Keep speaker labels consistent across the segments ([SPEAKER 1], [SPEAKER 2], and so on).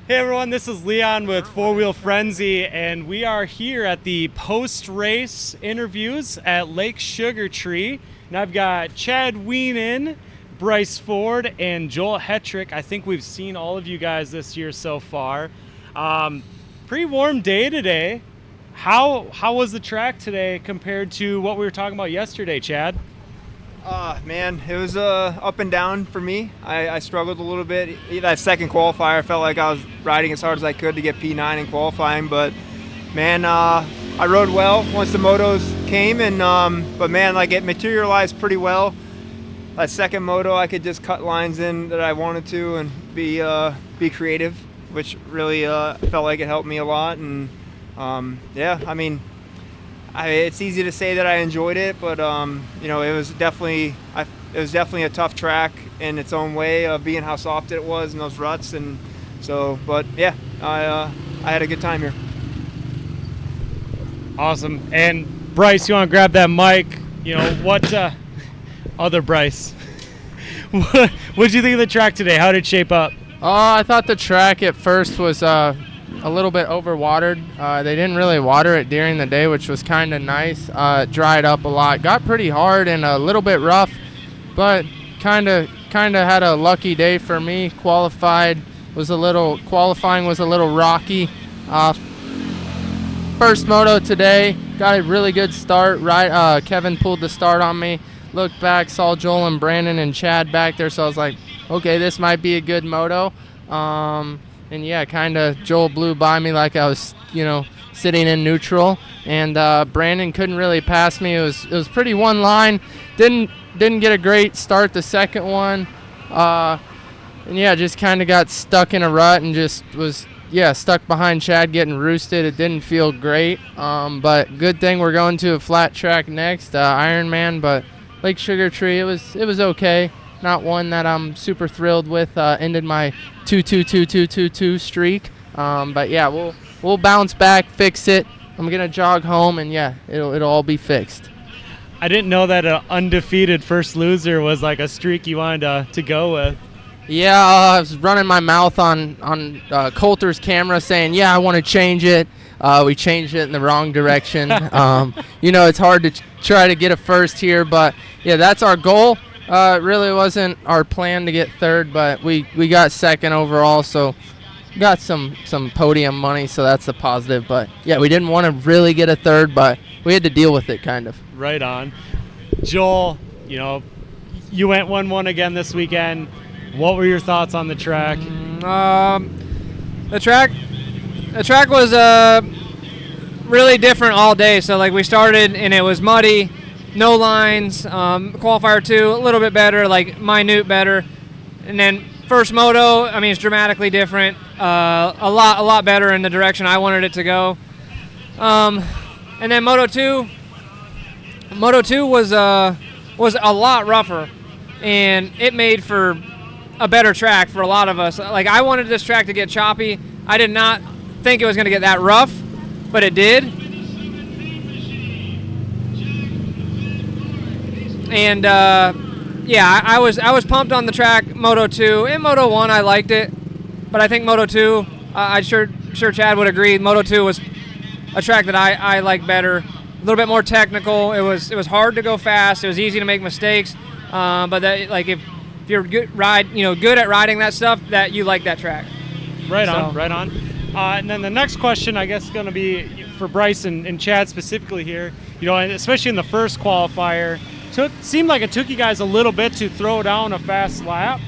[SPEAKER 1] Hey everyone, this is Leon with Four Wheel Frenzy, and we are here at the post-race interviews at Lake Sugar Tree. And I've got Chad Wienen, Bryce Ford, and Joel Hetrick. I think we've seen all of you guys this year so far. Pretty warm day today. How was the track today compared to what we were talking about yesterday, Chad?
[SPEAKER 2] Man, it was up and down for me. I struggled a little bit. That second qualifier, I felt like I was riding as hard as I could to get P9 in qualifying, but man, I rode well once the motos came, and but man, like it materialized pretty well. That second moto, I could just cut lines in that I wanted to and be creative, which really felt like it helped me a lot. And yeah, I mean, it's easy to say that I enjoyed it, but you know, it was definitely a tough track in its own way of being how soft it was in those ruts, and so. But yeah, I had a good time here.
[SPEAKER 1] Awesome. And Bryce, you want to grab that mic? You know what? Other Bryce, what did you think of the track today? How did it shape up?
[SPEAKER 3] I thought the track at first was a little bit overwatered. They didn't really water it during the day, which was kind of nice. Dried up a lot. Got pretty hard and a little bit rough, but kind of had a lucky day for me. Qualifying was a little rocky. First moto today, got a really good start. Right, Kevin pulled the start on me. Looked back, saw Joel and Brandon and Chad back there, so I was like, okay, this might be a good moto. And yeah, kind of Joel blew by me like I was, sitting in neutral, and Brandon couldn't really pass me. It was pretty one line. Didn't get a great start the second one, and yeah, just kind of got stuck in a rut and just was stuck behind Chad getting roosted. It didn't feel great, but good thing we're going to a flat track next, Ironman. But Lake Sugar Tree, it was okay. Not one that I'm super thrilled with. Ended my 2-2-2-2-2-2 streak. But yeah, we'll bounce back, fix it. I'm gonna jog home, and yeah, it'll all be fixed.
[SPEAKER 1] I didn't know that an undefeated first loser was like a streak you wanted to go with.
[SPEAKER 3] Yeah, I was running my mouth on Coulter's camera saying, yeah, I want to change it. We changed it in the wrong direction. It's hard to try to get a first here, but yeah, that's our goal. It really wasn't our plan to get third, but we got second overall, so got some podium money, so that's a positive. But yeah, we didn't want to really get a third, but we had to deal with it kind of.
[SPEAKER 1] Right on. Joel, you went 1-1 again this weekend. What were your thoughts on the track?
[SPEAKER 4] The track was really different all day. So like we started and it was muddy, no lines. Qualifier 2 a little bit better, like minute better, and then first moto, I mean, it's dramatically different. A lot better in the direction I wanted it to go. And then Moto 2 was a lot rougher, and it made for a better track for a lot of us. Like, I wanted this track to get choppy. I did not think it was going to get that rough, but it did. And yeah, I was pumped on the track Moto 2. In Moto 1, I liked it, but I think Moto 2, I'm sure Chad would agree. Moto 2 was a track that I like better, a little bit more technical. It was hard to go fast. It was easy to make mistakes, but that, like, if you're good at riding that stuff, that you like that track.
[SPEAKER 1] Right on. And then the next question, I guess, is going to be for Bryce and Chad specifically here. And especially in the first qualifier, seemed like it took you guys a little bit to throw down a fast lap.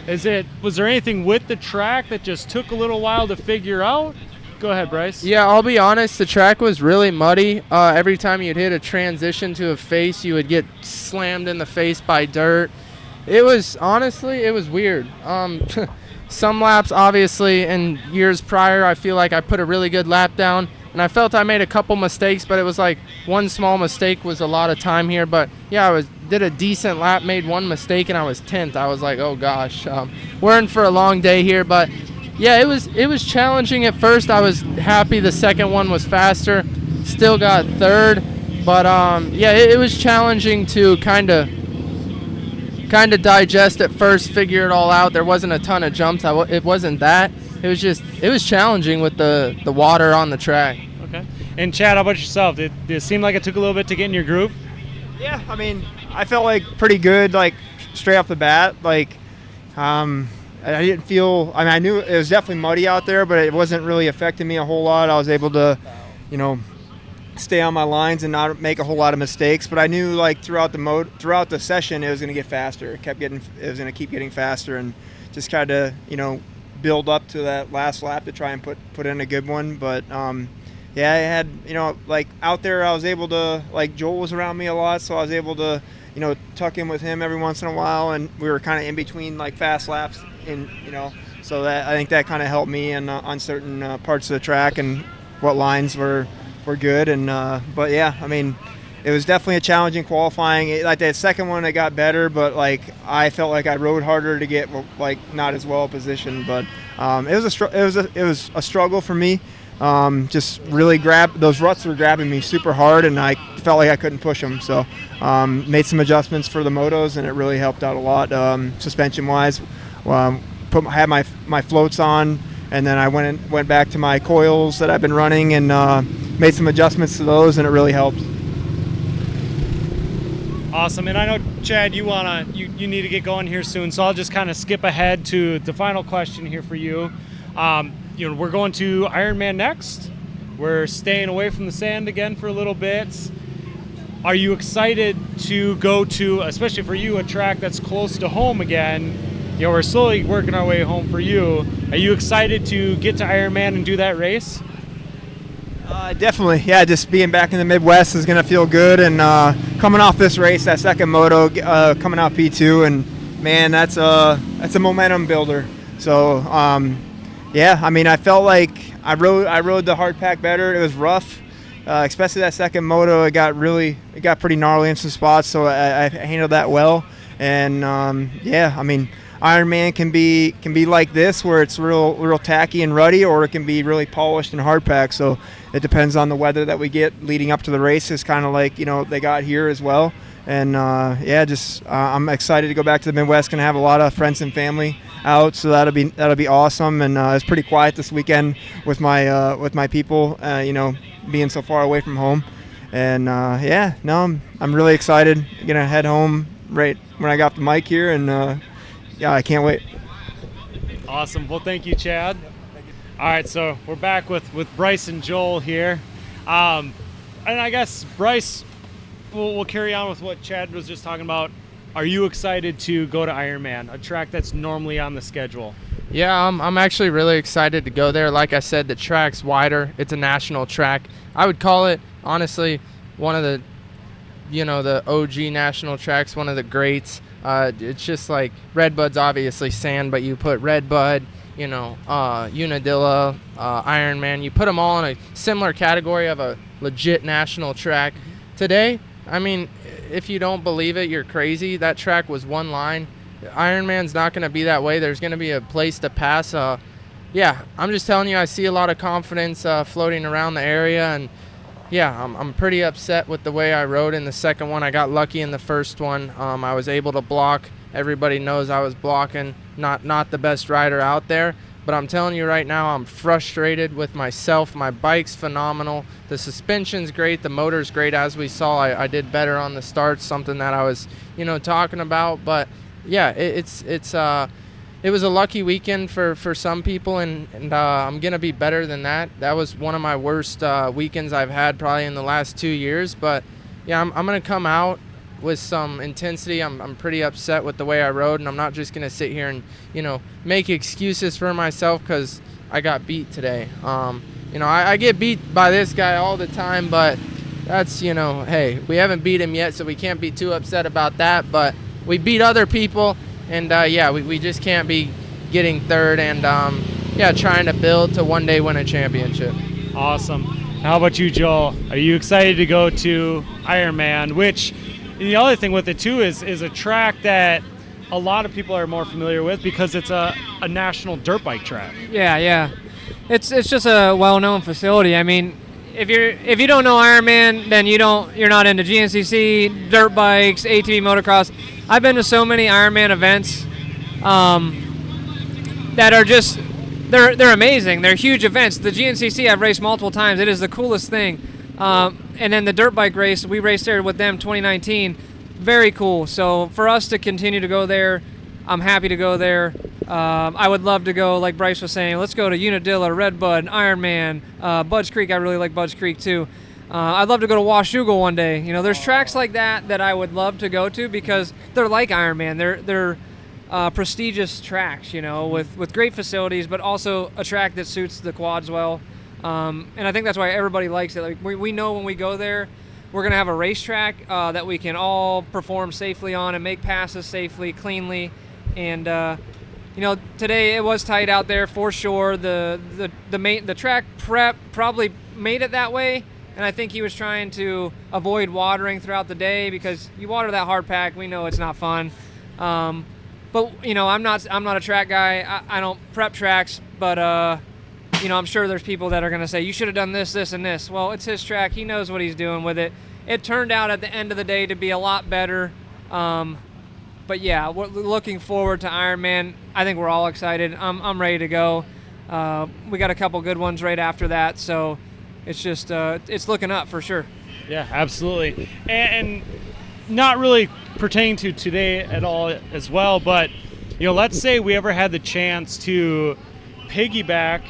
[SPEAKER 1] Was there anything with the track that just took a little while to figure out? Go ahead, Bryce.
[SPEAKER 3] Yeah, I'll be honest, the track was really muddy. Every time you'd hit a transition to a face, you would get slammed in the face by dirt. It was weird. Some laps, obviously, in years prior, I feel like I put a really good lap down, and I felt I made a couple mistakes, but it was like one small mistake was a lot of time here. But yeah, I did a decent lap, made one mistake, and I was 10th. I was like, oh gosh, we're in for a long day here. But yeah, it was challenging at first. I was happy the second one was faster, still got third, but yeah, it was challenging to kind of digest at first, figure it all out. There wasn't a ton of jumps. It wasn't that. it was challenging with the water on the track.
[SPEAKER 1] Okay. And Chad, how about yourself? Did it seem like it took a little bit to get in your groove?
[SPEAKER 2] Yeah, I mean, I felt like pretty good, like straight off the bat. Like, I didn't feel. I mean, I knew it was definitely muddy out there, but it wasn't really affecting me a whole lot. I was able to, stay on my lines and not make a whole lot of mistakes. But I knew like throughout the session, it was going to get faster. It was going to keep getting faster, and just kind of build up to that last lap to try and put in a good one. But yeah, I had, like out there, I was able to, like Joel was around me a lot, so I was able to, tuck in with him every once in a while, and we were kind of in between like fast laps, so that I think that kind of helped me on certain parts of the track and what lines were good. And but yeah, I mean, it was definitely a challenging qualifying. Like that second one, it got better, but like I felt like I rode harder to get like not as well positioned. But it was a struggle for me. Just really those ruts were grabbing me super hard, and I felt like I couldn't push them. So made some adjustments for the motos, and it really helped out a lot suspension wise. Had my floats on, and then I went back to my coils that I've been running and made some adjustments to those, and it really helped.
[SPEAKER 1] Awesome. And I know, Chad, you need to get going here soon, so I'll just kind of skip ahead to the final question here for you. We're going to Ironman next. We're staying away from the sand again for a little bit. Are you excited to go to, especially for you, a track that's close to home again? We're slowly working our way home for you. Are you excited to get to Ironman and do that race?
[SPEAKER 2] Definitely, yeah. Just being back in the Midwest is going to feel good, and coming off this race, that second moto, coming out P2, and man, that's a momentum builder. So yeah, I mean, I felt like I rode the hard pack better. It was rough, especially that second moto. It got pretty gnarly in some spots, so I handled that well. And yeah, I mean, Ironman can be like this, where it's real tacky and ruddy, or it can be really polished and hard packed. So it depends on the weather that we get leading up to the race. It's kind of like they got here as well. And yeah, just I'm excited to go back to the Midwest. Gonna have a lot of friends and family out, so that'll be awesome. And it's pretty quiet this weekend with my people, being so far away from home. And yeah, no, I'm really excited. Gonna head home right when I got the mic here, and yeah, I can't wait.
[SPEAKER 1] Awesome. Well, thank you, Chad. All right, so we're back with Bryce and Joel here. And I guess, Bryce, we'll carry on with what Chad was just talking about. Are you excited to go to Ironman, a track that's normally on the schedule?
[SPEAKER 3] Yeah, I'm actually really excited to go there. Like I said, the track's wider. It's a national track. I would call it, honestly, one of the, the OG national tracks, one of the greats. It's just like Redbud's obviously sand, but you put Redbud, Unadilla, Ironman, you put them all in a similar category of a legit national track. Today, I mean, if you don't believe it, you're crazy. That track was one line. Ironman's not going to be that way. There's going to be a place to pass. Yeah, I'm just telling you, I see a lot of confidence floating around the area, and yeah, I'm pretty upset with the way I rode in the second one. I got lucky in the first one. I was able to block. Everybody knows I was blocking. Not the best rider out there. But I'm telling you right now, I'm frustrated with myself. My bike's phenomenal. The suspension's great. The motor's great. As we saw, I did better on the starts, something that I was, talking about. But yeah, it was a lucky weekend for some people, and I'm going to be better than that. That was one of my worst weekends I've had probably in the last 2 years. But yeah, I'm going to come out with some intensity. I'm pretty upset with the way I rode, and I'm not just going to sit here and, make excuses for myself because I got beat today. I get beat by this guy all the time, but that's, hey, we haven't beat him yet, so we can't be too upset about that. But we beat other people. And, yeah, we just can't be getting third and, yeah, trying to build to one day win a championship.
[SPEAKER 1] Awesome. How about you, Joel? Are you excited to go to Ironman, which the other thing with it, too, is a track that a lot of people are more familiar with because it's a national dirt bike track.
[SPEAKER 4] Yeah. It's just a well-known facility. I mean, if you don't know Ironman, then you're not into GNCC, dirt bikes, ATV motocross. I've been to so many Ironman events that are just they're amazing. They're huge events. The GNCC I've raced multiple times. It is the coolest thing. And then the dirt bike race, we raced there with them 2019. Very cool. So for us to continue to go there, I'm happy to go there. I would love to go, like Bryce was saying, let's go to Unadilla, Redbud, Ironman, Budds Creek. I really like Budds Creek too. I'd love to go to Washougal one day. You know, there's tracks like that I would love to go to because they're like Ironman. They're prestigious tracks, you know, with great facilities, but also a track that suits the quads well. And I think that's why everybody likes it. Like we know when we go there, we're going to have a racetrack that we can all perform safely on and make passes safely, cleanly. And, you know, today it was tight out there for sure. The track prep probably made it that way. And I think he was trying to avoid watering throughout the day because you water that hard pack, we know it's not fun. But, you know, I'm not a track guy. I don't prep tracks, but, you know, I'm sure there's people that are going to say, you should have done this, this, and this. Well, it's his track. He knows what he's doing with it. It turned out at the end of the day to be a lot better. But, yeah, we're looking forward to Ironman. I think we're all excited. I'm ready to go. We got a couple good ones right after that, so it's just it's looking up for sure.
[SPEAKER 1] Yeah, absolutely. And not really pertaining to today at all as well, but, you know, let's say we ever had the chance to piggyback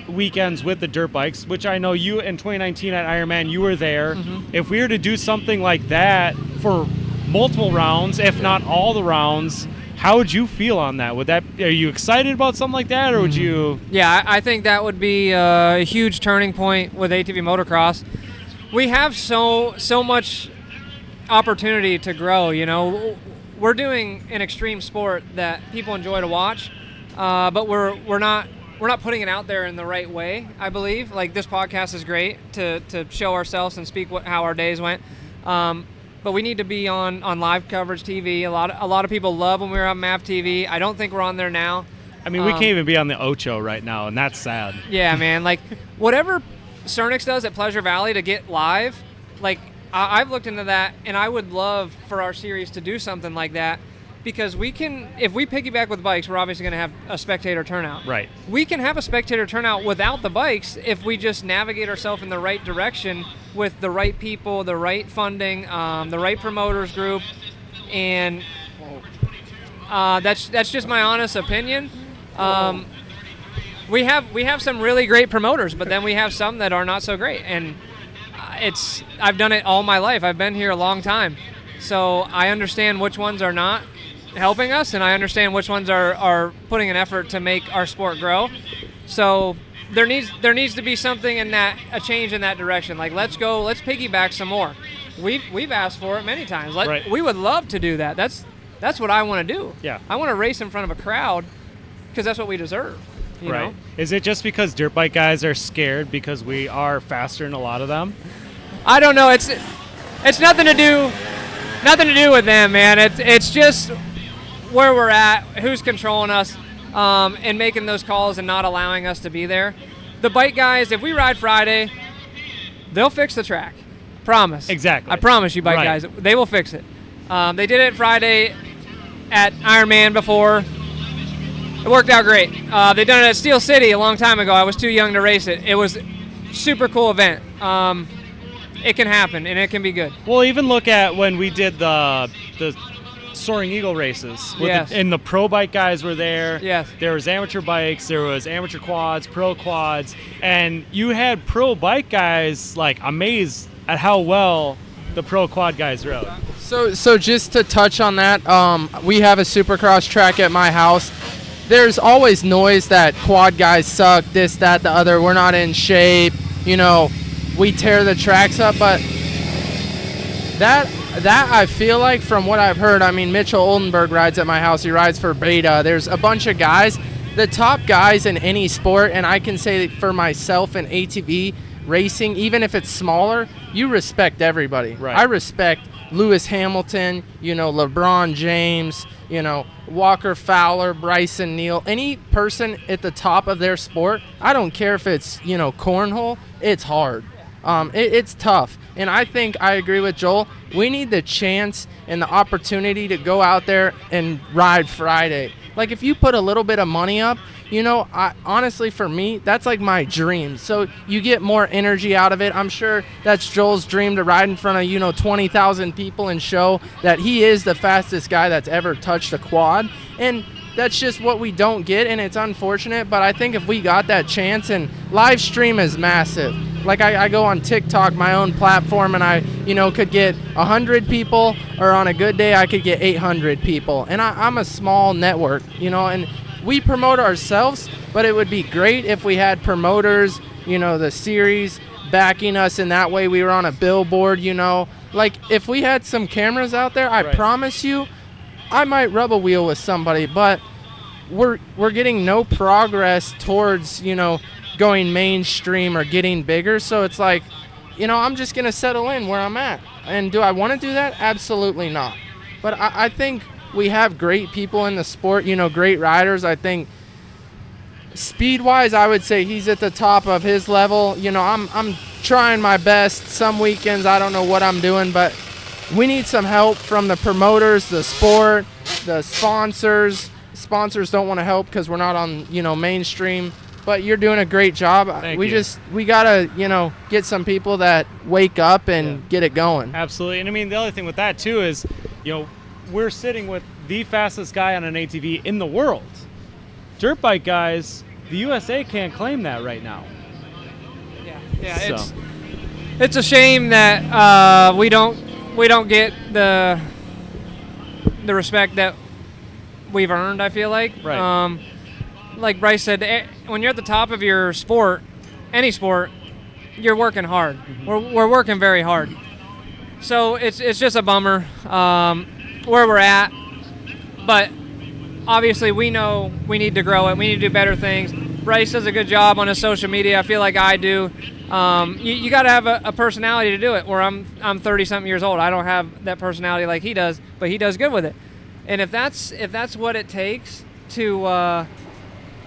[SPEAKER 1] weekends with the dirt bikes, which I know you in 2019 at Ironman, you were there. Mm-hmm. If we were to do something like that for multiple rounds, if not all the rounds, how would you feel on that? Are you excited about something like that, or would you?
[SPEAKER 4] Yeah, I think that would be a huge turning point with ATV motocross. We have so much opportunity to grow, you know. We're doing an extreme sport that people enjoy to watch, but we're not putting it out there in the right way, I believe. Like, this podcast is great to show ourselves and speak how our days went. But we need to be on live coverage TV. A lot of people love when we were on MAP TV. I don't think we're on there now.
[SPEAKER 1] I mean, we can't even be on the Ocho right now, and that's sad.
[SPEAKER 4] Yeah, man. Like, whatever Cernix does at Pleasure Valley to get live, like, I've looked into that, and I would love for our series to do something like that. Because we can, if we piggyback with bikes, we're obviously going to have a spectator turnout.
[SPEAKER 1] Right.
[SPEAKER 4] We can have a spectator turnout without the bikes if we just navigate ourselves in the right direction with the right people, the right funding, the right promoters group, and that's just my honest opinion. We have some really great promoters, but then we have some that are not so great, and I've done it all my life. I've been here a long time, so I understand which ones are not helping us, and I understand which ones are putting an effort to make our sport grow. So there needs to be something a change in that direction. Like, let's piggyback some more. We've asked for it many times.
[SPEAKER 1] Right.
[SPEAKER 4] We would love to do that. That's what I want to do.
[SPEAKER 1] Yeah.
[SPEAKER 4] I want to race in front of a crowd because that's what we deserve. You know?
[SPEAKER 1] Is it just because dirt bike guys are scared because we are faster than a lot of them?
[SPEAKER 4] I don't know. It's nothing to do with them, man. It's just where we're at, who's controlling us, and making those calls and not allowing us to be there. The bike guys, if we ride Friday, they'll fix the track. Promise.
[SPEAKER 1] Exactly.
[SPEAKER 4] I promise you, bike guys, they will fix it. They did it Friday at Ironman before. It worked out great. They done it at Steel City a long time ago. I was too young to race it. It was a super cool event. It can happen, and it can be good.
[SPEAKER 1] Well, even look at when we did the Soaring Eagle races.
[SPEAKER 4] Yes.
[SPEAKER 1] And the pro bike guys were there.
[SPEAKER 4] Yes.
[SPEAKER 1] There was amateur bikes, there was amateur quads, pro quads, and you had pro bike guys, like, amazed at how well the pro quad guys rode.
[SPEAKER 3] So just to touch on that, we have a supercross track at my house. There's always noise that quad guys suck, this, that, the other, we're not in shape, you know, we tear the tracks up, but that I feel like, from what I've heard, I mean, Mitchell Oldenburg rides at my house. He rides for Beta. There's a bunch of guys, the top guys in any sport, and I can say that for myself in ATV racing, even if it's smaller, you respect everybody.
[SPEAKER 1] Right.
[SPEAKER 3] I respect Lewis Hamilton, you know, LeBron James, you know, Walker Fowler, Bryson Neal, any person at the top of their sport. I don't care if it's, you know, cornhole, it's hard. It's tough. And I think I agree with Joel. We need the chance and the opportunity to go out there and ride Friday. Like, if you put a little bit of money up, you know, honestly, for me, that's like my dream. So you get more energy out of it. I'm sure that's Joel's dream, to ride in front of, you know, 20,000 people and show that he is the fastest guy that's ever touched a quad. And that's just what we don't get, and it's unfortunate. But I think if we got that chance, and live stream is massive. Like, I go on TikTok, my own platform, and I, you know, could get 100 people, or on a good day I could get 800 people. And I'm a small network, you know, and we promote ourselves, but it would be great if we had promoters, you know, the series backing us, and that way we were on a billboard, you know. Like, if we had some cameras out there, I promise you, I might rub a wheel with somebody, but we're getting no progress towards, you know, going mainstream or getting bigger. So it's like, you know, I'm just going to settle in where I'm at. And do I want to do that? Absolutely not. But I think we have great people in the sport, you know, great riders. I think speed-wise, I would say he's at the top of his level. You know, I'm trying my best. Some weekends I don't know what I'm doing, but we need some help from the promoters, the sport, the sponsors. Sponsors don't want to help because we're not on, you know, mainstream. But you're doing a great job. We gotta, you know, get some people that wake up and get it going.
[SPEAKER 1] Absolutely. And I mean, the other thing with that too is, you know, we're sitting with the fastest guy on an ATV in the world. Dirt bike guys, the USA can't claim that right now.
[SPEAKER 4] Yeah. So. It's a shame that we don't get the respect that we've earned, I feel like.
[SPEAKER 1] Right.
[SPEAKER 4] Like Bryce said, when you're at the top of your sport, any sport, you're working hard.
[SPEAKER 1] Mm-hmm.
[SPEAKER 4] We're working very hard. So it's just a bummer where we're at. But obviously we know we need to grow it. We need to do better things. Bryce does a good job on his social media. I feel like I do. You got to have a personality to do it. Where I'm 30-something years old. I don't have that personality like he does, but he does good with it. And if that's what it takes to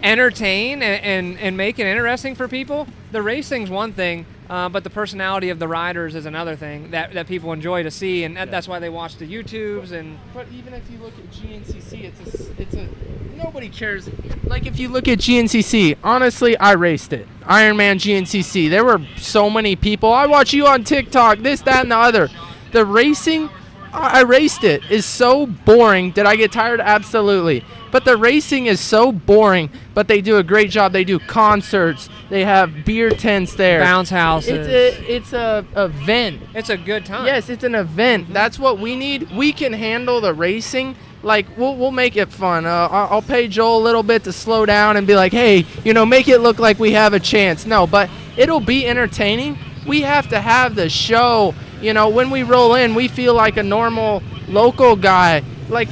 [SPEAKER 4] entertain and make it interesting for people, the racing's one thing, but the personality of the riders is another thing that people enjoy to see, and that's why they watch the YouTubes. And
[SPEAKER 3] but even if you look at GNCC, it's a nobody cares. Like, if you look at GNCC, honestly, I raced it. Ironman GNCC. There were so many people. I watch you on TikTok, this, that, and the other. The racing, I raced it, is so boring. Did I get tired? Absolutely. But the racing is so boring, but they do a great job. They do concerts. They have beer tents there.
[SPEAKER 4] Bounce houses.
[SPEAKER 3] It's a event.
[SPEAKER 4] It's a good time.
[SPEAKER 3] Yes, it's an event. That's what we need. We can handle the racing. Like, we'll make it fun. I'll pay Joel a little bit to slow down and be like, hey, you know, make it look like we have a chance. No, but it'll be entertaining. We have to have the show. You know, when we roll in, we feel like a normal local guy. Like,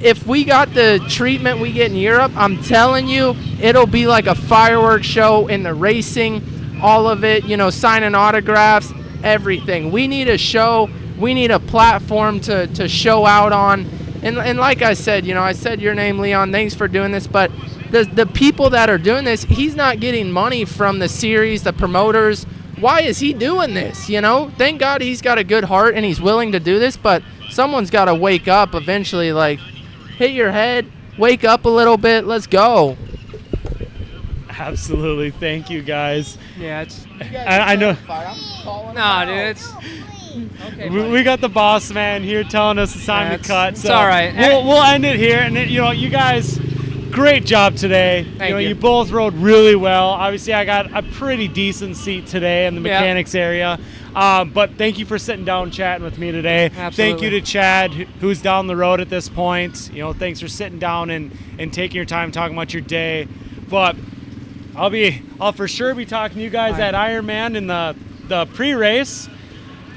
[SPEAKER 3] if we got the treatment we get in Europe, I'm telling you, it'll be like a fireworks show in the racing, all of it, you know, signing autographs, everything. We need a show. We need a platform to show out on. And like I said, you know, I said your name, Leon. Thanks for doing this. But the people that are doing this, he's not getting money from the series, the promoters. Why is he doing this? You know, thank God he's got a good heart and he's willing to do this. But someone's got to wake up eventually, like, hit your head, wake up a little bit, let's go.
[SPEAKER 1] Absolutely. Thank you, guys.
[SPEAKER 4] Yeah, it's.
[SPEAKER 1] I know.
[SPEAKER 4] No, dude, it's.
[SPEAKER 1] Okay, we got the boss man here telling us it's time to cut. So
[SPEAKER 4] it's all right.
[SPEAKER 1] We'll end it here, and you know, you guys, great job today.
[SPEAKER 4] Thank you.
[SPEAKER 1] You both rode really well. Obviously, I got a pretty decent seat today in the mechanics area. But thank you for sitting down and chatting with me today.
[SPEAKER 4] Absolutely.
[SPEAKER 1] Thank you to Chad, who's down the road at this point. You know, thanks for sitting down and taking your time talking about your day. But I'll for sure be talking to you guys at Ironman in the pre-race.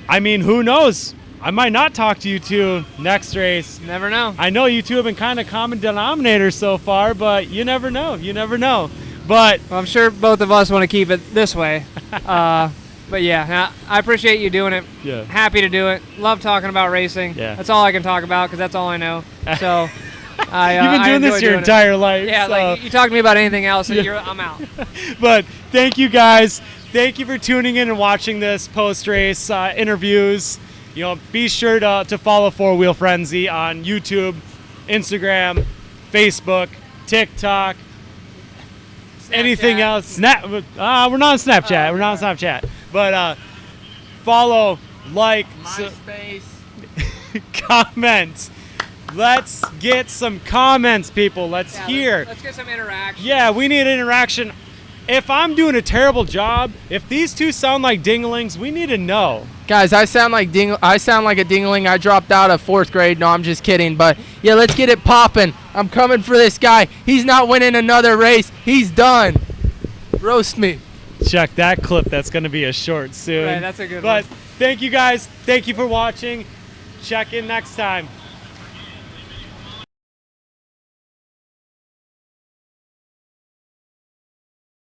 [SPEAKER 1] I mean, who knows? I might not talk to you two next race.
[SPEAKER 4] Never know.
[SPEAKER 1] I know you two have been kind of common denominators so far, but you never know. You never know. But
[SPEAKER 4] well, I'm sure both of us want to keep it this way. But yeah, I appreciate you doing it.
[SPEAKER 1] Yeah.
[SPEAKER 4] Happy to do it. Love talking about racing.
[SPEAKER 1] Yeah.
[SPEAKER 4] That's all I can talk about because that's all I know. So
[SPEAKER 1] you've been doing this your entire life.
[SPEAKER 4] Yeah,
[SPEAKER 1] so.
[SPEAKER 4] like you talk to me about anything else, and I'm out.
[SPEAKER 1] But thank you guys. Thank you for tuning in and watching this post-race interviews. You know, be sure to follow Four Wheel Frenzy on YouTube, Instagram, Facebook. TikTok, anything else. Snap. We're not on Snapchat. We're not on Snapchat. But follow, like,
[SPEAKER 3] MySpace.
[SPEAKER 1] comment. Let's get some comments, people. Let's hear.
[SPEAKER 4] Let's get some interaction.
[SPEAKER 1] Yeah, we need interaction. If I'm doing a terrible job, if these two sound like dinglings, we need to know.
[SPEAKER 3] Guys, I sound like a dingling. I dropped out of 4th grade. No, I'm just kidding. But yeah, let's get it popping. I'm coming for this guy. He's not winning another race. He's done. Roast me.
[SPEAKER 1] Check that clip. That's going to be a short soon.
[SPEAKER 4] Right, that's a good
[SPEAKER 1] but
[SPEAKER 4] one.
[SPEAKER 1] Thank you guys. Thank you for watching. Check in next time.